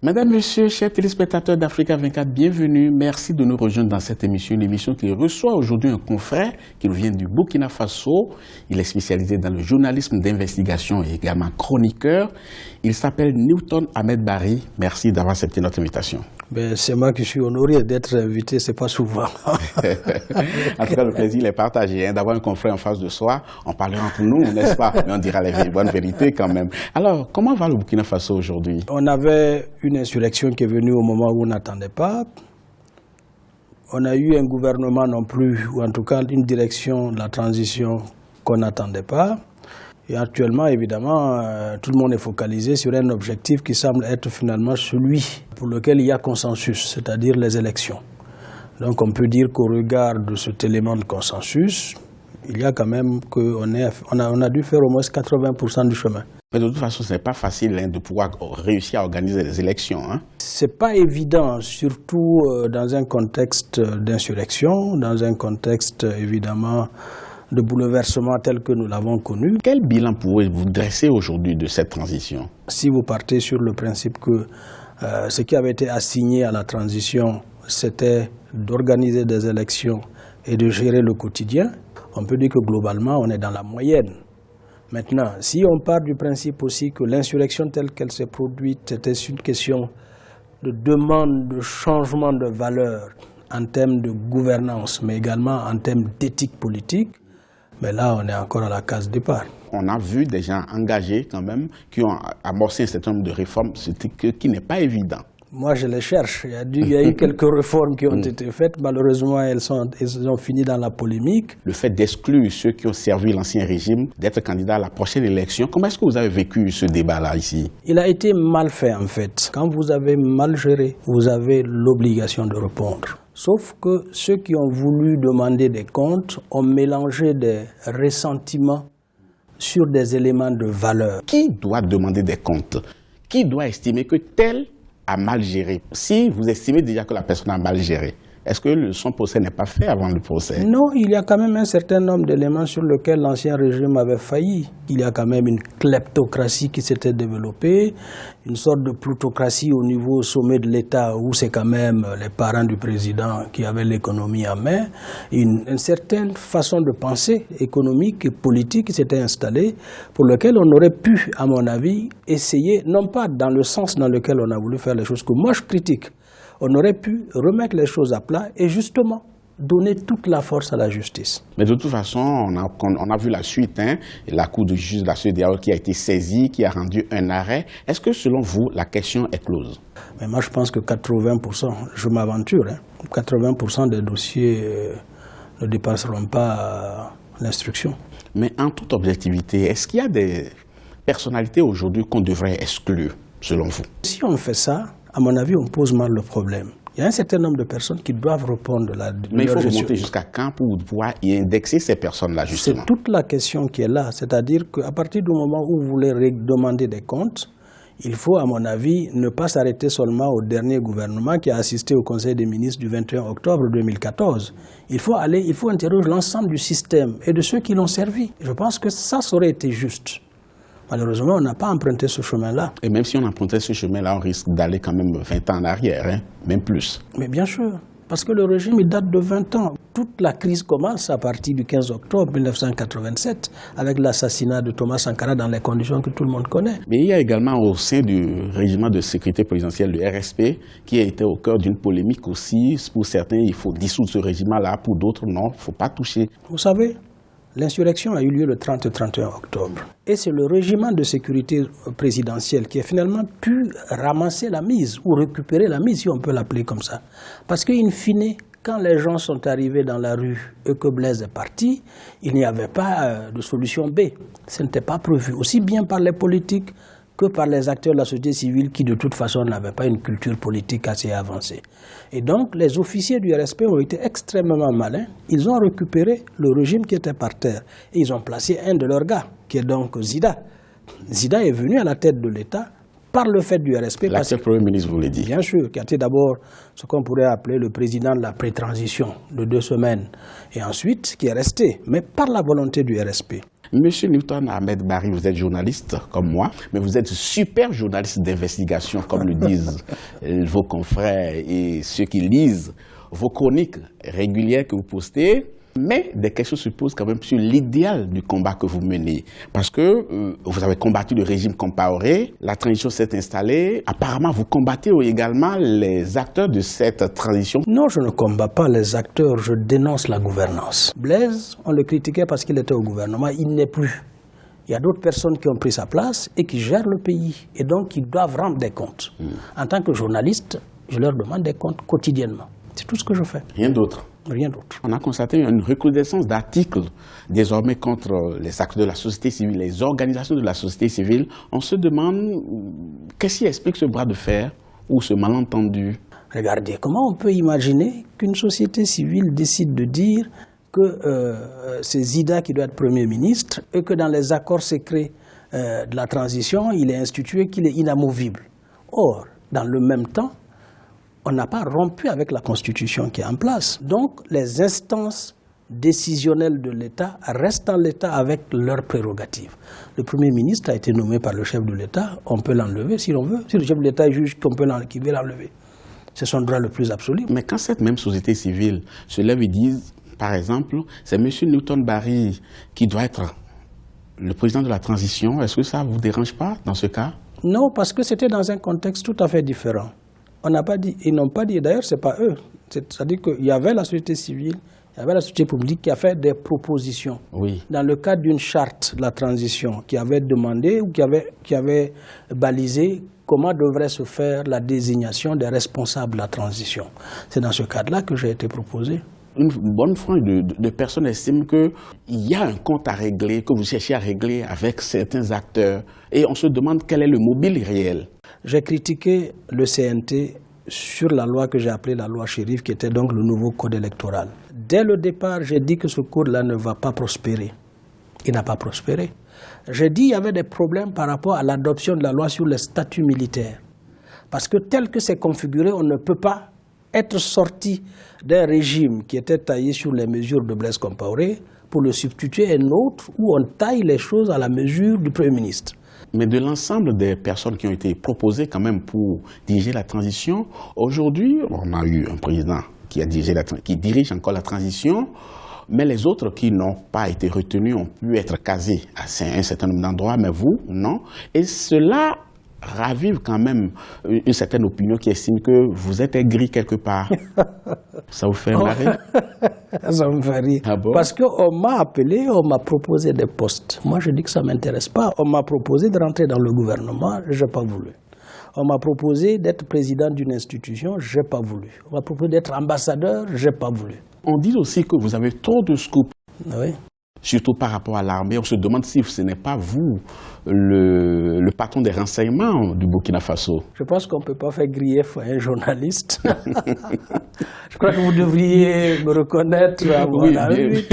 Mesdames, Messieurs, chers téléspectateurs d'Africa 24, bienvenue. Merci de nous rejoindre dans cette émission, une émission qui reçoit aujourd'hui un confrère qui nous vient du Burkina Faso. Il est spécialisé dans le journalisme d'investigation et également chroniqueur. Il s'appelle Newton Ahmed Barry. Merci d'avoir accepté notre invitation. C'est moi qui suis honoré d'être invité, c'est pas souvent. En tout cas, le plaisir est partagé d'avoir un confrère en face de soi. On parlera entre nous, n'est-ce pas? Mais on dira les bonnes vérités quand même. Alors, comment va le Burkina Faso aujourd'hui? On avait une insurrection qui est venue au moment où on n'attendait pas. On a eu un gouvernement non plus, ou en tout cas une direction de la transition qu'on n'attendait pas. Et actuellement, évidemment, tout le monde est focalisé sur un objectif qui semble être finalement celui pour lequel il y a consensus, c'est-à-dire les élections. Donc on peut dire qu'au regard de cet élément de consensus, il y a quand même qu'on a dû faire au moins 80% du chemin. Mais de toute façon, ce n'est pas facile de pouvoir réussir à organiser les élections. Ce n'est pas évident, surtout dans un contexte d'insurrection, dans un contexte évidemment de bouleversement tel que nous l'avons connu. Quel bilan pouvez-vous dresser aujourd'hui de cette transition? Si vous partez sur le principe que ce qui avait été assigné à la transition, c'était d'organiser des élections et de gérer le quotidien, on peut dire que globalement, on est dans la moyenne. Maintenant, si on part du principe aussi que l'insurrection telle qu'elle s'est produite, c'était une question de demande de changement de valeur en termes de gouvernance, mais également en termes d'éthique politique, mais là, on est encore à la case départ. On a vu des gens engagés quand même qui ont amorcé un certain nombre de réformes, ce qui n'est pas évident. Moi, je les cherche. Il y a eu quelques réformes qui ont été faites. Malheureusement, elles ont fini dans la polémique. Le fait d'exclure ceux qui ont servi l'ancien régime d'être candidats à la prochaine élection, comment est-ce que vous avez vécu ce débat-là ici? Il a été mal fait en fait. Quand vous avez mal géré, vous avez l'obligation de répondre. Sauf que ceux qui ont voulu demander des comptes ont mélangé des ressentiments sur des éléments de valeur. Qui doit demander des comptes? Qui doit estimer que tel a mal géré? Si vous estimez déjà que la personne a mal géré, est-ce que son procès n'est pas fait avant le procès? Non, il y a quand même un certain nombre d'éléments sur lesquels l'ancien régime avait failli. Il y a quand même une kleptocratie qui s'était développée, une sorte de plutocratie au niveau sommet de l'État où c'est quand même les parents du président qui avaient l'économie en main. Une certaine façon de penser économique et politique qui s'était installée pour laquelle on aurait pu, à mon avis, essayer, non pas dans le sens dans lequel on a voulu faire les choses, que moi je critique. On aurait pu remettre les choses à plat et justement donner toute la force à la justice. Mais de toute façon, on a vu la suite, et la Cour de justice de la CEDEAO qui a été saisie, qui a rendu un arrêt. Est-ce que selon vous, la question est close? Mais moi, je pense que 80%, je m'aventure, 80% des dossiers ne dépasseront pas l'instruction. Mais en toute objectivité, est-ce qu'il y a des personnalités aujourd'hui qu'on devrait exclure, selon vous? Si on fait ça, à mon avis, on pose mal le problème. Il y a un certain nombre de personnes qui doivent répondre de Mais il faut remonter jusqu'à quand pour pouvoir y indexer ces personnes-là, justement? C'est toute la question qui est là. C'est-à-dire qu'à partir du moment où vous voulez demander des comptes, il faut, à mon avis, ne pas s'arrêter seulement au dernier gouvernement qui a assisté au Conseil des ministres du 21 octobre 2014. Il faut interroger l'ensemble du système et de ceux qui l'ont servi. Je pense que ça aurait été juste. Malheureusement, on n'a pas emprunté ce chemin-là. Et même si on empruntait ce chemin-là, on risque d'aller quand même 20 ans en arrière, même plus. Mais bien sûr, parce que le régime, il date de 20 ans. Toute la crise commence à partir du 15 octobre 1987, avec l'assassinat de Thomas Sankara dans les conditions que tout le monde connaît. Mais il y a également au sein du régiment de sécurité présidentielle, le RSP, qui a été au cœur d'une polémique aussi. Pour certains, il faut dissoudre ce régiment-là, pour d'autres, non, il ne faut pas toucher. Vous savez, l'insurrection a eu lieu le 30 et 31 octobre. Et c'est le régiment de sécurité présidentielle qui a finalement pu ramasser la mise, ou récupérer la mise, si on peut l'appeler comme ça. Parce qu'in fine, quand les gens sont arrivés dans la rue et que Blaise est parti, il n'y avait pas de solution B. Ce n'était pas prévu, aussi bien par les politiques que par les acteurs de la société civile qui de toute façon n'avaient pas une culture politique assez avancée. Et donc les officiers du RSP ont été extrêmement malins. Ils ont récupéré le régime qui était par terre et ils ont placé un de leurs gars, qui est donc Zida. Zida est venu à la tête de l'État par le fait du RSP. L'actuel Premier ministre, vous l'avez dit. Bien sûr, qui a été d'abord ce qu'on pourrait appeler le président de la pré-transition de 2 semaines. Et ensuite, qui est resté, mais par la volonté du RSP. Monsieur Newton Ahmed Barry, vous êtes journaliste comme moi, mais vous êtes super journaliste d'investigation, comme le disent vos confrères et ceux qui lisent vos chroniques régulières que vous postez. Mais des questions se posent quand même sur l'idéal du combat que vous menez. Parce que vous avez combattu le régime Compaoré, la transition s'est installée. Apparemment, vous combattez également les acteurs de cette transition. Non, je ne combats pas les acteurs, je dénonce la gouvernance. Blaise, on le critiquait parce qu'il était au gouvernement, il n'est plus. Il y a d'autres personnes qui ont pris sa place et qui gèrent le pays. Et donc, qui doivent rendre des comptes. En tant que journaliste, je leur demande des comptes quotidiennement. C'est tout ce que je fais. Rien d'autre. Rien d'autre. On a constaté une recrudescence d'articles désormais contre les acteurs de la société civile, les organisations de la société civile. On se demande qu'est-ce qui explique ce bras de fer ou ce malentendu. Regardez, comment on peut imaginer qu'une société civile décide de dire que c'est Zida qui doit être Premier ministre et que dans les accords secrets de la transition, il est institué qu'il est inamovible. Or, dans le même temps, on n'a pas rompu avec la Constitution qui est en place. Donc, les instances décisionnelles de l'État restent en l'État avec leurs prérogatives. Le Premier ministre a été nommé par le chef de l'État, on peut l'enlever si l'on veut. Si le chef de l'État juge qu'il veut l'enlever, c'est son droit le plus absolu. Mais quand cette même société civile se lève et dit, par exemple, c'est M. Newton Barry qui doit être le président de la transition, est-ce que ça ne vous dérange pas dans ce cas? Non, parce que c'était dans un contexte tout à fait différent. On n'a pas dit, ils n'ont pas dit, d'ailleurs, ce n'est pas eux. C'est-à-dire qu'il y avait la société civile, il y avait la société publique qui a fait des propositions. Oui. Dans le cadre d'une charte de la transition qui avait demandé ou qui avait balisé comment devrait se faire la désignation des responsables de la transition. C'est dans ce cadre-là que j'ai été proposé. Une bonne frange de personnes estiment qu'il y a un compte à régler, que vous cherchez à régler avec certains acteurs. Et on se demande quel est le mobile réel. J'ai critiqué le CNT sur la loi que j'ai appelée la loi Chérif, qui était donc le nouveau code électoral. Dès le départ, j'ai dit que ce code-là ne va pas prospérer. Il n'a pas prospéré. J'ai dit qu'il y avait des problèmes par rapport à l'adoption de la loi sur les statuts militaires. Parce que tel que c'est configuré, on ne peut pas être sorti d'un régime qui était taillé sur les mesures de Blaise Compaoré pour le substituer à un autre où on taille les choses à la mesure du Premier ministre. Mais de l'ensemble des personnes qui ont été proposées quand même pour diriger la transition, aujourd'hui, on a eu un président qui dirige encore la transition, mais les autres qui n'ont pas été retenus ont pu être casés à un certain nombre d'endroits, mais vous, non. Et cela ravive quand même une certaine opinion qui estime que vous êtes aigri quelque part. Ça vous fait marrer? Ça me fait rire. Ah bon? Parce qu'on m'a appelé, on m'a proposé des postes. Moi, je dis que ça ne m'intéresse pas. On m'a proposé de rentrer dans le gouvernement, je n'ai pas voulu. On m'a proposé d'être président d'une institution, je n'ai pas voulu. On m'a proposé d'être ambassadeur, je n'ai pas voulu. On dit aussi que vous avez trop de scoops. Oui. Surtout par rapport à l'armée, on se demande si ce n'est pas vous, le patron des renseignements du Burkina Faso. Je pense qu'on ne peut pas faire grief à un journaliste. Je crois que vous devriez me reconnaître à mon avis.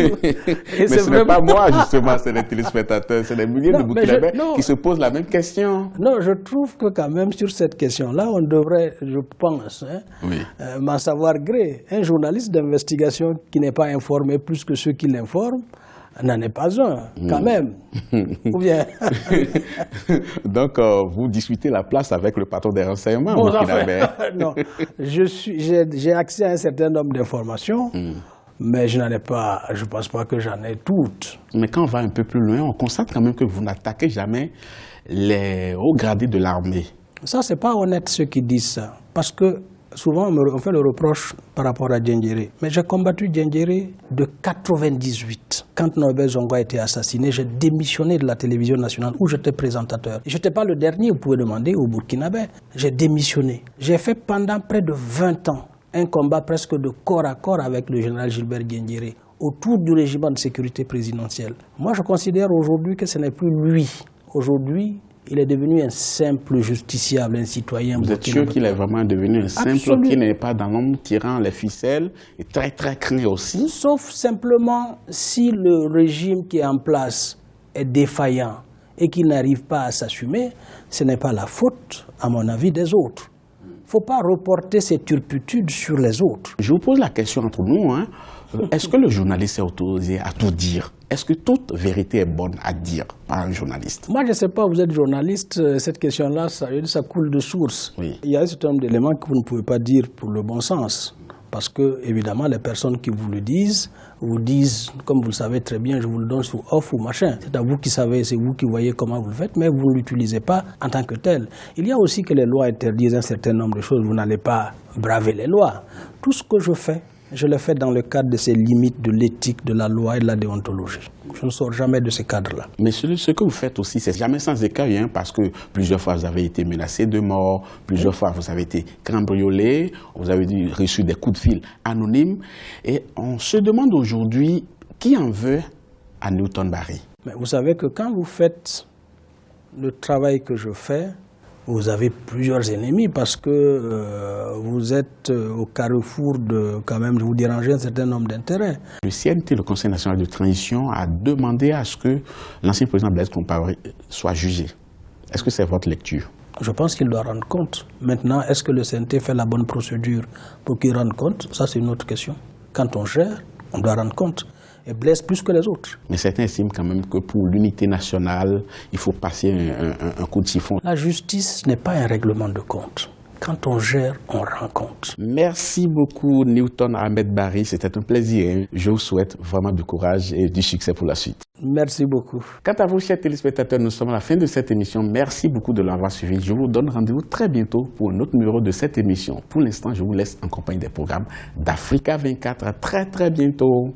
Mais ce n'est pas moi, justement, c'est les téléspectateurs, c'est les milliers de Burkinabés qui se posent la même question. Non, je trouve que quand même sur cette question-là, on devrait, je pense, m'en savoir gré. Un journaliste d'investigation qui n'est pas informé plus que ceux qui l'informent, n'en est pas un, quand même. Ou bien... Donc, vous discutez la place avec le patron des renseignements burkinabé. Non, j'ai accès à un certain nombre d'informations, mais je ne pense pas que j'en ai toutes. Mais quand on va un peu plus loin, on constate quand même que vous n'attaquez jamais les hauts gradés de l'armée. Ça, c'est pas honnête ceux qui disent ça, parce que souvent, on fait le reproche par rapport à Diendéré. Mais j'ai combattu Diendéré de 1998. Quand Norbert Zongo a été assassiné, j'ai démissionné de la télévision nationale où j'étais présentateur. Je n'étais pas le dernier, vous pouvez demander, au Burkinabé. J'ai démissionné. J'ai fait pendant près de 20 ans un combat presque de corps à corps avec le général Gilbert Diendéré autour du régiment de sécurité présidentielle. Moi, je considère aujourd'hui que ce n'est plus lui. Aujourd'hui, il est devenu un simple justiciable, un citoyen. Vous êtes sûr qu'il est vraiment devenu un simple, qui n'est pas dans l'homme tirant les ficelles et très très craint aussi? Sauf simplement si le régime qui est en place est défaillant et qu'il n'arrive pas à s'assumer, ce n'est pas la faute, à mon avis, des autres. Il ne faut pas reporter ces turpitudes sur les autres. Je vous pose la question entre nous, Est-ce que le journaliste est autorisé à tout dire? est-ce que toute vérité est bonne à dire par un journaliste? Moi, je ne sais pas, vous êtes journaliste, cette question-là, ça coule de source. Oui. Il y a un certain nombre d'éléments que vous ne pouvez pas dire pour le bon sens. Parce que, évidemment, les personnes qui vous le disent, comme vous le savez très bien, je vous le donne sous off ou machin. C'est à vous qui savez, c'est vous qui voyez comment vous le faites, mais vous ne l'utilisez pas en tant que tel. Il y a aussi que les lois interdisent un certain nombre de choses. Vous n'allez pas braver les lois. Tout ce que je le fais dans le cadre de ces limites de l'éthique, de la loi et de la déontologie. Je ne sors jamais de ces cadres-là. Mais ce que vous faites aussi, c'est jamais sans écueil, hein, parce que plusieurs fois vous avez été menacé de mort, plusieurs fois vous avez été cambriolé, vous avez reçu des coups de fil anonymes. Et on se demande aujourd'hui qui en veut à Newton Barry. Mais vous savez que quand vous faites le travail que je fais, vous avez plusieurs ennemis parce que vous êtes au carrefour de, quand même, je vous dérange un certain nombre d'intérêts. Le CNT, le Conseil national de transition, a demandé à ce que l'ancien président Blaise Compaoré soit jugé. Est-ce que c'est votre lecture? Je pense qu'il doit rendre compte. Maintenant, est-ce que le CNT fait la bonne procédure pour qu'il rende compte? Ça, c'est une autre question. Quand on gère, on doit rendre compte. Et Blaise plus que les autres. Mais certains estiment quand même que pour l'unité nationale, il faut passer un coup de siphon. La justice n'est pas un règlement de compte. Quand on gère, on rend compte. Merci beaucoup Newton Ahmed Barry, c'était un plaisir. Je vous souhaite vraiment du courage et du succès pour la suite. Merci beaucoup. Quant à vous, chers téléspectateurs, nous sommes à la fin de cette émission. Merci beaucoup de l'avoir suivi. Je vous donne rendez-vous très bientôt pour un autre numéro de cette émission. Pour l'instant, je vous laisse en compagnie des programmes d'Africa 24. À très bientôt.